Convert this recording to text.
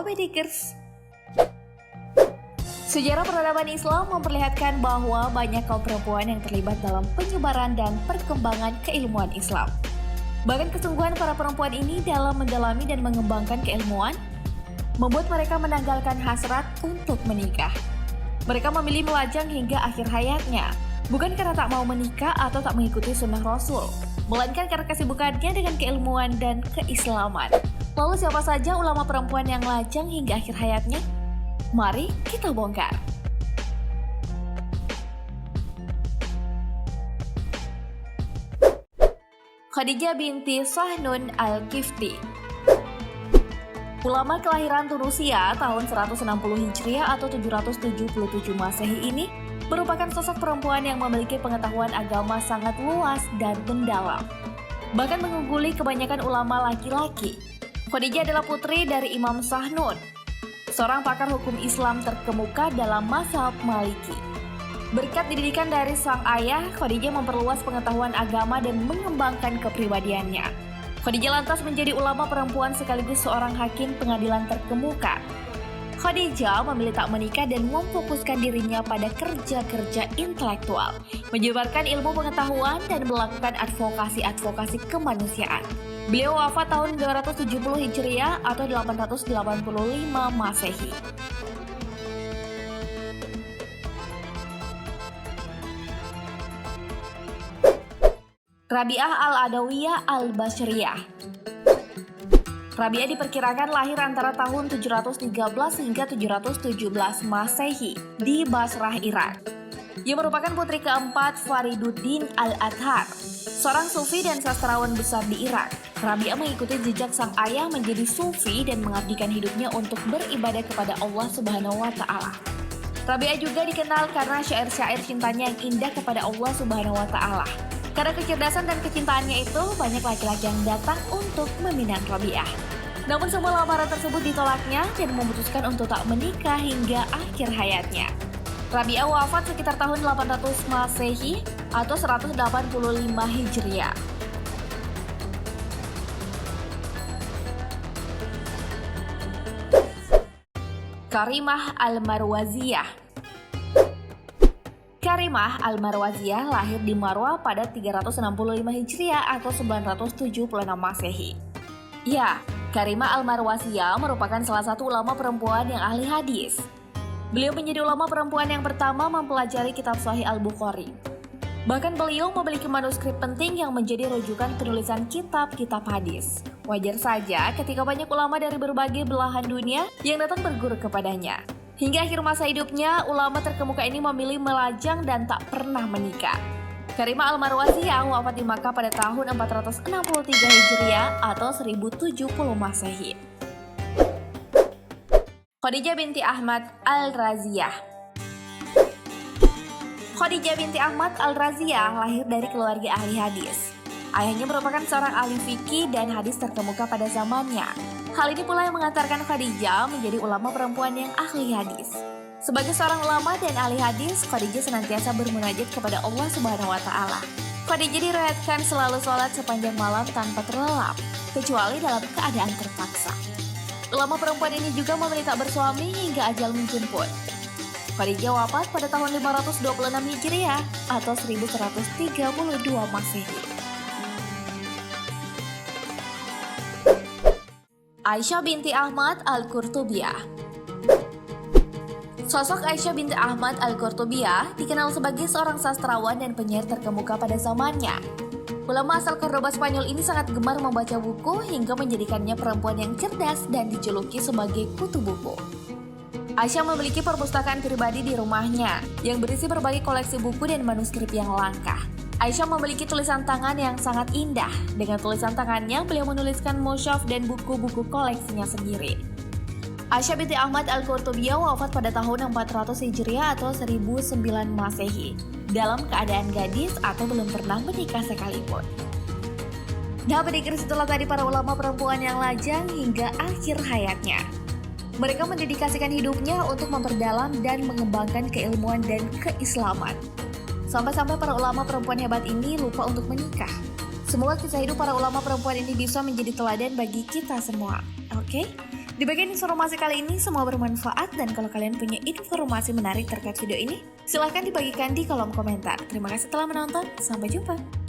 Bedikers. Sejarah peradaban Islam memperlihatkan bahwa banyak kaum perempuan yang terlibat dalam penyebaran dan perkembangan keilmuan Islam. Bahkan kesungguhan para perempuan ini dalam mendalami dan mengembangkan keilmuan membuat mereka menanggalkan hasrat untuk menikah. Mereka memilih melajang hingga akhir hayatnya, bukan karena tak mau menikah atau tak mengikuti sunnah Rasul, melainkan karena kesibukannya dengan keilmuan dan keislaman. Lalu siapa saja ulama perempuan yang lajang hingga akhir hayatnya? Mari kita bongkar. Khadijah binti Sahnun Al-Kifti. Ulama kelahiran Tunisia tahun 160 Hijriah atau 777 Masehi ini merupakan sosok perempuan yang memiliki pengetahuan agama sangat luas dan mendalam, bahkan mengungguli kebanyakan ulama laki-laki. Khadijah adalah putri dari Imam Sahnun, seorang pakar hukum Islam terkemuka dalam mazhab Maliki. Berkat didikan dari sang ayah, Khadijah memperluas pengetahuan agama dan mengembangkan kepribadiannya. Khadijah lantas menjadi ulama perempuan sekaligus seorang hakim pengadilan terkemuka. Khadijah memilih tak menikah dan memfokuskan dirinya pada kerja-kerja intelektual, menyebarkan ilmu pengetahuan dan melakukan advokasi kemanusiaan. Beliau wafat tahun 270 Hijriah atau 885 Masehi. Rabi'ah Al-Adawiyah Al-Basriyah. Rabi'ah diperkirakan lahir antara tahun 713 hingga 717 Masehi di Basrah, Irak. Ia merupakan putri keempat Fariduddin Al-Athar, seorang sufi dan sastrawan besar di Irak. Rabi'ah mengikuti jejak sang ayah menjadi sufi dan mengabdikan hidupnya untuk beribadah kepada Allah Subhanahu wa Ta'ala. Rabi'ah juga dikenal karena syair-syair cintanya yang indah kepada Allah Subhanahu wa Ta'ala. Karena kecerdasan dan kecintaannya itu, banyak laki-laki yang datang untuk meminang Rabi'ah. Namun semua lamaran tersebut ditolaknya dan memutuskan untuk tak menikah hingga akhir hayatnya. Rabi'ah wafat sekitar tahun 800 Masehi atau 185 Hijriah. Karimah Al-Marwaziyah. Karimah Al-Marwaziyah lahir di Marwah pada 365 Hijriah atau 976 Masehi. Ya, Karimah Al-Marwaziyah merupakan salah satu ulama perempuan yang ahli hadis. Beliau menjadi ulama perempuan yang pertama mempelajari kitab Sahih Al-Bukhari. Bahkan beliau memiliki manuskrip penting yang menjadi rujukan penulisan kitab-kitab hadis. Wajar saja ketika banyak ulama dari berbagai belahan dunia yang datang berguru kepadanya. Hingga akhir masa hidupnya, ulama terkemuka ini memilih melajang dan tak pernah menikah. Karimah Al-Marwaziyah wafat di Makkah pada tahun 463 Hijriah atau 1070 Masehi. Khadijah binti Ahmad Al-Raziyah. Khadijah binti Ahmad Al-Raziyah lahir dari keluarga ahli hadis. Ayahnya merupakan seorang ahli fikih dan hadis terkemuka pada zamannya. Hal ini pula yang mengantarkan Khadijah menjadi ulama perempuan yang ahli hadis. Sebagai seorang ulama dan ahli hadis, Khadijah senantiasa bermunajat kepada Allah Subhanahu wa Ta'ala. Khadijah diriwayatkan selalu sholat sepanjang malam tanpa terlelap, kecuali dalam keadaan terpaksa. Ulama perempuan ini juga memilih tak bersuami hingga ajal menjemput. Khadijah wafat pada tahun 526 Hijriah atau 1132 Masehi. Aisyah binti Ahmad Al-Qurtubiyah. Sosok Aisyah binti Ahmad Al-Qurtubiyah dikenal sebagai seorang sastrawan dan penyair terkemuka pada zamannya. Ulama asal Cordoba Spanyol ini sangat gemar membaca buku hingga menjadikannya perempuan yang cerdas dan dijuluki sebagai kutu buku. Aisyah memiliki perpustakaan pribadi di rumahnya yang berisi berbagai koleksi buku dan manuskrip yang langka. Aisyah memiliki tulisan tangan yang sangat indah. Dengan tulisan tangannya, beliau menuliskan mushaf dan buku-buku koleksinya sendiri. Aisyah binti Ahmad Al-Qurtubiyah wafat pada tahun 400 Hijriah atau 1009 Masehi, dalam keadaan gadis atau belum pernah menikah sekalipun. Nah, Bedikers, itulah tadi para ulama perempuan yang lajang hingga akhir hayatnya. Mereka mendedikasikan hidupnya untuk memperdalam dan mengembangkan keilmuan dan keislaman. Sampai-sampai para ulama perempuan hebat ini lupa untuk menikah. Semoga kisah hidup para ulama perempuan ini bisa menjadi teladan bagi kita semua. Oke? Di bagian informasi kali ini semua bermanfaat, dan kalau kalian punya informasi menarik terkait video ini, silahkan dibagikan di kolom komentar. Terima kasih telah menonton, sampai jumpa.